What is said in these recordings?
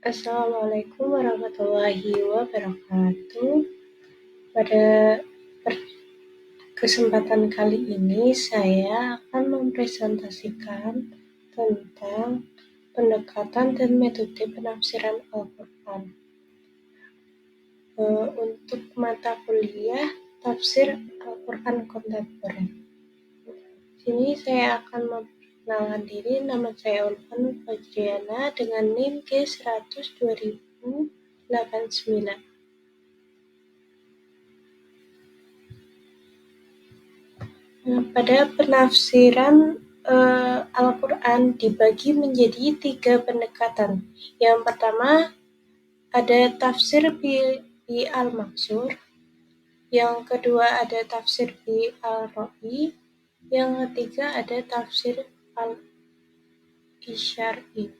Assalamualaikum warahmatullahi wabarakatuh. Pada kesempatan kali ini saya akan mempresentasikan tentang pendekatan dan metode penafsiran Al-Quran. Untuk mata kuliah tafsir Al-Quran kontemporer. Sini saya akan memperkenalkan diri. Nama saya Ulfan Fajriana dengan NIM K100-2089. Pada penafsiran Al-Quran dibagi menjadi 3 pendekatan. Yang pertama ada tafsir bi al-maksur, yang kedua ada tafsir bi al-ra'i, yang ketiga ada tafsir al-isyari.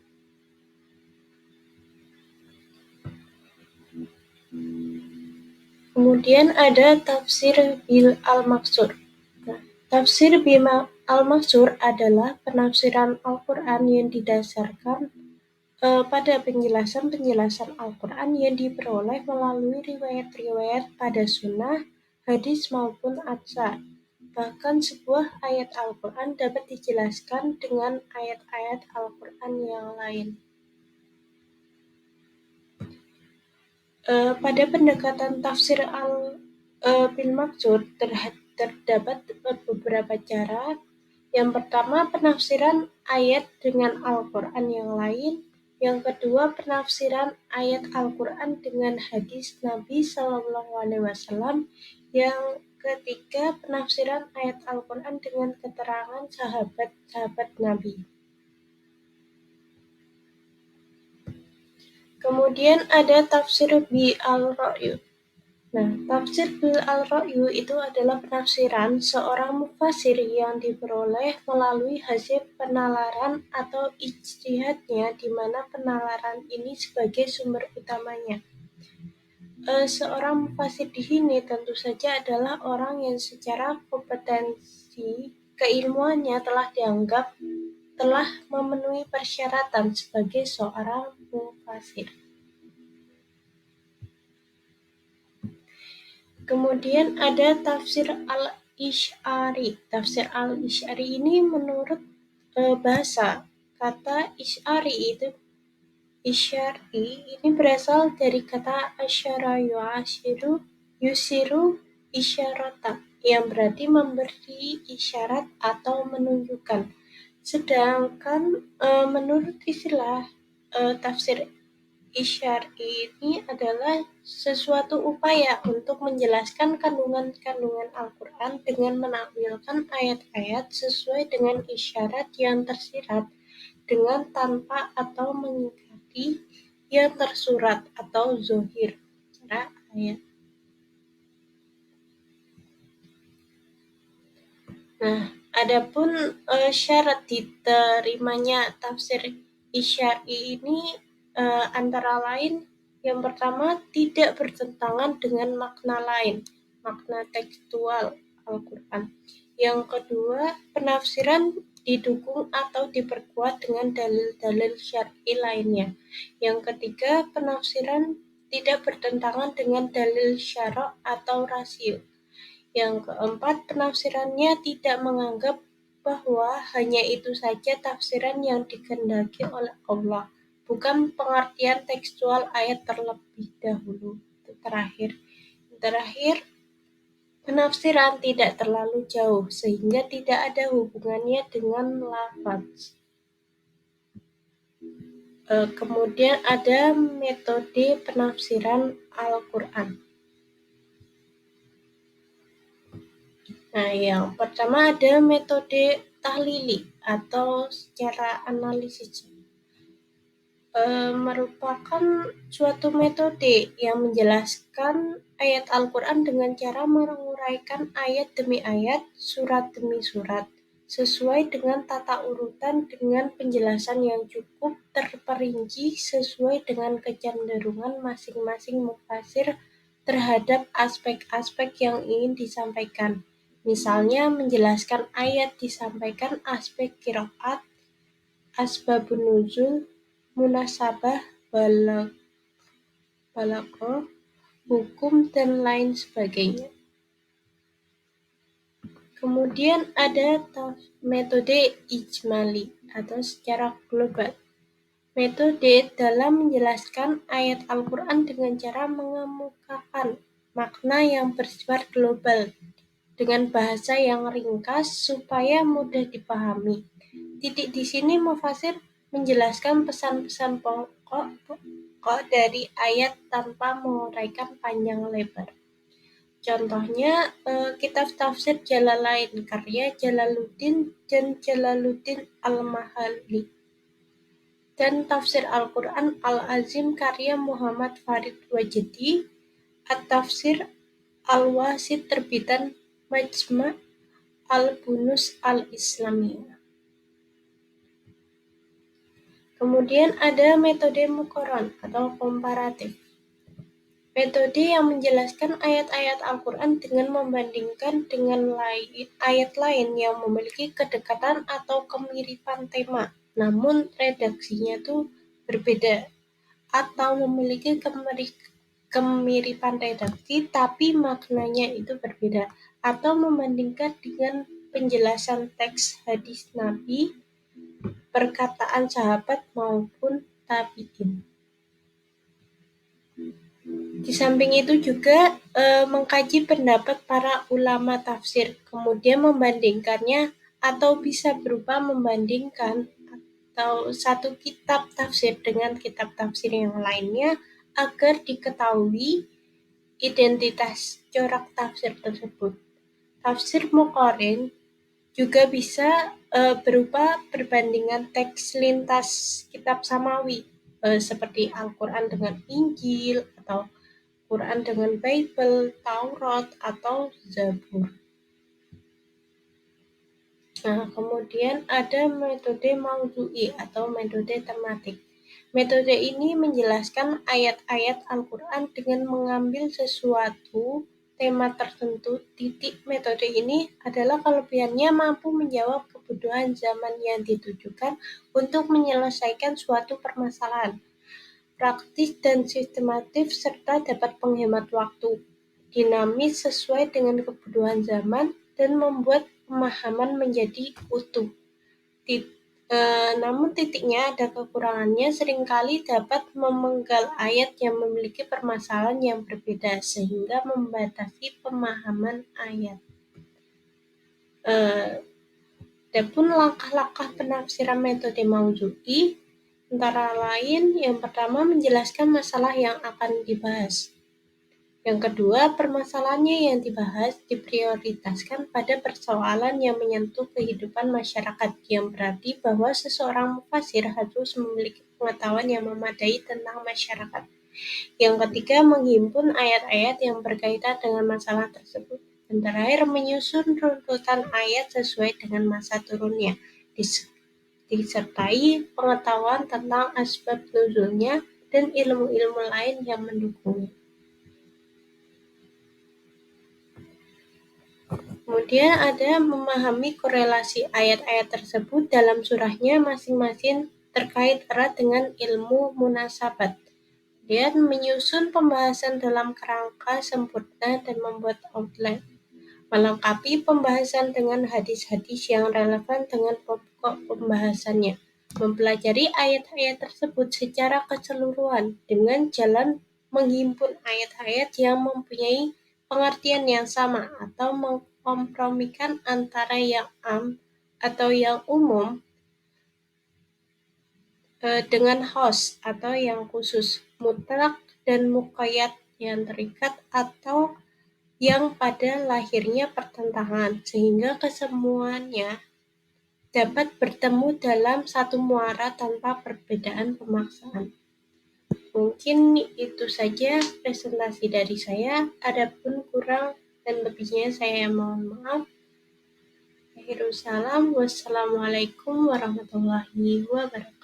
Kemudian ada tafsir bil al-maksur. Tafsir bil al-maksur adalah penafsiran Al-Quran yang didasarkan pada penjelasan-penjelasan Al-Quran yang diperoleh melalui riwayat-riwayat pada sunnah, hadis maupun atsar. Bahkan sebuah ayat Al-Quran dapat dijelaskan dengan ayat-ayat Al-Quran yang lain. Pada pendekatan tafsir bil maksud terdapat beberapa cara. Yang pertama, penafsiran ayat dengan Al-Quran yang lain. Yang kedua, penafsiran ayat Al-Quran dengan hadis Nabi SAW. Yang ketiga, penafsiran ayat Al-Quran dengan keterangan sahabat-sahabat Nabi. Kemudian ada tafsir bi al-ra'yu. Nah, tafsir bil al-ra'yu itu adalah penafsiran seorang mufasir yang diperoleh melalui hasil penalaran atau ijtihadnya, di mana penalaran ini sebagai sumber utamanya. Seorang mufasir di sini tentu saja adalah orang yang secara kompetensi keilmuannya telah dianggap telah memenuhi persyaratan sebagai seorang mufasir. Kemudian ada tafsir al-isyari. Tafsir al-isyari ini menurut bahasa kata isyari itu isyari ini berasal dari kata asyara yusiru isyarata, yang berarti memberi isyarat atau menunjukkan. Sedangkan menurut istilah tafsir isyari ini adalah sesuatu upaya untuk menjelaskan kandungan-kandungan Al-Quran dengan menakwilkan ayat-ayat sesuai dengan isyarat yang tersirat dengan tanpa atau mengingkari yang tersurat atau zohir secara ayat. Nah, adapun syarat diterimanya tafsir isyari ini antara lain, yang pertama tidak bertentangan dengan makna lain, makna tekstual Al-Quran. Yang kedua, penafsiran didukung atau diperkuat dengan dalil-dalil syar'i lainnya. Yang ketiga, penafsiran tidak bertentangan dengan dalil syara' atau rasio. Yang keempat, penafsirannya tidak menganggap bahwa hanya itu saja tafsiran yang dikehendaki oleh Allah, bukan pengertian tekstual ayat terlebih dahulu. Terakhir, penafsiran tidak terlalu jauh sehingga tidak ada hubungannya dengan lafaz. Kemudian ada metode penafsiran Al-Quran. Nah, yang pertama ada metode tahlili atau secara analisis. Merupakan suatu metode yang menjelaskan ayat Al-Quran dengan cara menguraikan ayat demi ayat, surat demi surat, sesuai dengan tata urutan dengan penjelasan yang cukup terperinci sesuai dengan kecenderungan masing-masing mufasir terhadap aspek-aspek yang ingin disampaikan. Misalnya menjelaskan ayat disampaikan aspek qiraat, asbabun nuzul, munasabah, balaghah, hukum, dan lain sebagainya. Kemudian ada metode ijmali atau secara global. Metode dalam menjelaskan ayat Al-Quran dengan cara mengemukakan makna yang bersifat global dengan bahasa yang ringkas supaya mudah dipahami. Di sini mufasir menjelaskan pesan-pesan pokok dari ayat tanpa menguraikan panjang lebar. Contohnya kitab tafsir Jalalain karya Jalaluddin dan Jalaluddin Al-Mahali dan tafsir Al-Quran Al-Azim karya Muhammad Farid Wajdi, At-Tafsir Al-Wasit terbitan Majma' Al-Bunus Al-Islamiyah. Kemudian ada metode muqaran atau komparatif. Metode yang menjelaskan ayat-ayat Al-Quran dengan membandingkan dengan ayat lain yang memiliki kedekatan atau kemiripan tema, namun redaksinya tuh berbeda, atau memiliki kemiripan redaksi tapi maknanya itu berbeda, atau membandingkan dengan penjelasan teks hadis Nabi, perkataan sahabat maupun tabi'in. Di samping itu juga mengkaji pendapat para ulama tafsir, kemudian membandingkannya atau bisa berupa membandingkan atau satu kitab tafsir dengan kitab tafsir yang lainnya agar diketahui identitas corak tafsir tersebut. Tafsir muqarin juga bisa berupa perbandingan teks lintas kitab samawi seperti Al-Quran dengan Injil atau Quran dengan Bible, Taurat, atau Zabur. Nah, kemudian ada metode maudhu'i atau metode tematik. Metode ini menjelaskan ayat-ayat Al-Quran dengan mengambil sesuatu tema tertentu. Metode ini adalah kelebihannya mampu menjawab kebutuhan zaman yang ditujukan untuk menyelesaikan suatu permasalahan, praktis dan sistematif, serta dapat menghemat waktu, dinamis sesuai dengan kebutuhan zaman, dan membuat pemahaman menjadi utuh. Namun titiknya ada kekurangannya, seringkali dapat memenggal ayat yang memiliki permasalahan yang berbeda sehingga membatasi pemahaman ayat. Adapun langkah-langkah penafsiran metode maudhu'i antara lain, yang pertama menjelaskan masalah yang akan dibahas. Yang kedua, permasalahannya yang dibahas diprioritaskan pada persoalan yang menyentuh kehidupan masyarakat, yang berarti bahwa seseorang mufasir harus memiliki pengetahuan yang memadai tentang masyarakat. Yang ketiga, menghimpun ayat-ayat yang berkaitan dengan masalah tersebut. Dan terakhir, menyusun runtutan ayat sesuai dengan masa turunnya, disertai pengetahuan tentang asbab nuzulnya dan ilmu-ilmu lain yang mendukungnya. Kemudian ada memahami korelasi ayat-ayat tersebut dalam surahnya masing-masing terkait erat dengan ilmu munasabat. Kemudian menyusun pembahasan dalam kerangka sempurna dan membuat outline. Melengkapi pembahasan dengan hadis-hadis yang relevan dengan pokok pembahasannya. Mempelajari ayat-ayat tersebut secara keseluruhan dengan jalan menghimpun ayat-ayat yang mempunyai pengertian yang sama atau mengkompromikan antara yang am atau yang umum dengan khos atau yang khusus, mutlak dan muqayyad yang terikat atau yang pada lahirnya pertentangan, sehingga kesemuanya dapat bertemu dalam satu muara tanpa perbedaan pemaksaan. Mungkin itu saja presentasi dari saya. Adapun kurang dan lebihnya saya mohon maaf. Akhirul salam. Wassalamualaikum warahmatullahi wabarakatuh.